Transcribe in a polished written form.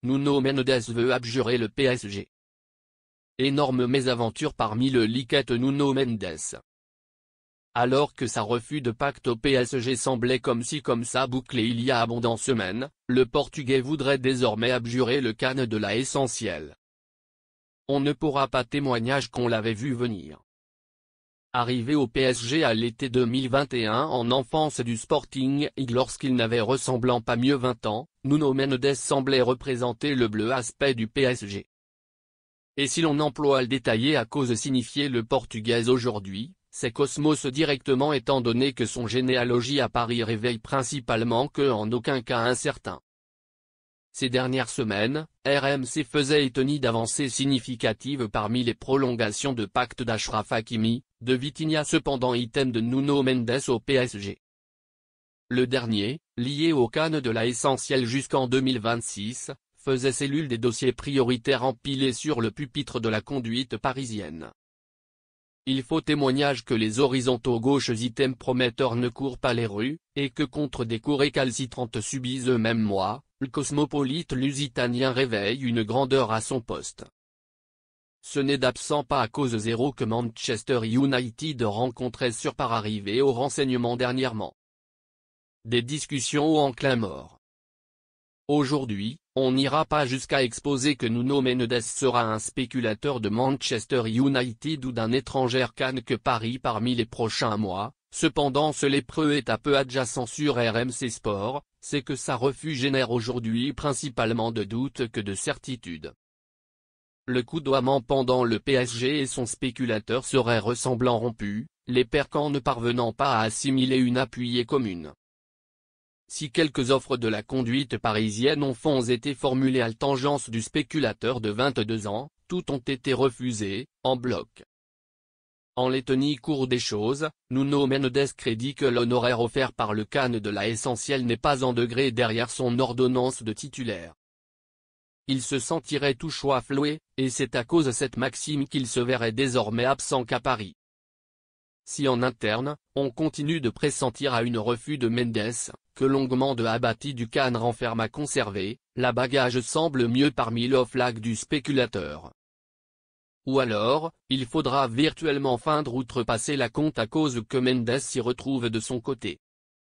Nuno Mendes veut abjurer le PSG. Énorme mésaventure parmi le liquette Nuno Mendes. Alors que sa refus de pacte au PSG semblait comme ci comme ça bouclé il y a abondant semaines, le Portugais voudrait désormais abjurer le CAN de la Essentielle. On ne pourra pas témoigner qu'on l'avait vu venir. Arrivé au PSG à l'été 2021 en enfance du Sporting et lorsqu'il n'avait ressemblant pas mieux 20 ans, Nuno Mendes semblait représenter le bleu aspect du PSG. Et si l'on emploie le détaillé à cause signifier le Portugais aujourd'hui, c'est Cosmos directement étant donné que son généalogie à Paris réveille principalement que en aucun cas incertain. Ces dernières semaines, RMC faisait étonner d'avancées significatives parmi les prolongations de pacte d'Achraf Hakimi, de Vitinha cependant item de Nuno Mendes au PSG. Le dernier, lié au CAN de la Essentielle jusqu'en 2026, faisait cellule des dossiers prioritaires empilés sur le pupitre de la conduite parisienne. Il faut témoignage que les horizontaux gauches items prometteurs ne courent pas les rues, et que contre des cours récalcitrantes subis eux-mêmes mois, le cosmopolite lusitanien réveille une grandeur à son poste. Ce n'est d'absent pas à cause zéro que Manchester United rencontrait sur par arrivée au renseignement dernièrement. Des discussions au enclin mort. Aujourd'hui, on n'ira pas jusqu'à exposer que Nuno Mendes sera un spéculateur de Manchester United ou d'un étranger CAN que Paris parmi les prochains mois, cependant ce lépreux est un peu adjacent sur RMC Sport, c'est que sa refus génère aujourd'hui principalement de doutes que de certitudes. Le coudoiement pendant le PSG et son spéculateur serait ressemblant rompu, les percans ne parvenant pas à assimiler une appuyée commune. Si quelques offres de la conduite parisienne ont été formulées à la tangence du spéculateur de 22 ans, toutes ont été refusées, en bloc. En Lettonie cours des choses, Nuno Mendes crédit que l'honoraire offert par le CAN de la Essentielle n'est pas en degré derrière son ordonnance de titulaire. Il se sentirait tout choix floué, et c'est à cause de cette maxime qu'il se verrait désormais absent qu'à Paris. Si en interne, on continue de pressentir à une refus de Mendes, que longuement de abattis du CAN renferme à conserver, la bagage semble mieux parmi l'offlag du spéculateur. Ou alors, il faudra virtuellement feindre outrepasser la compte à cause que Mendes s'y retrouve de son côté.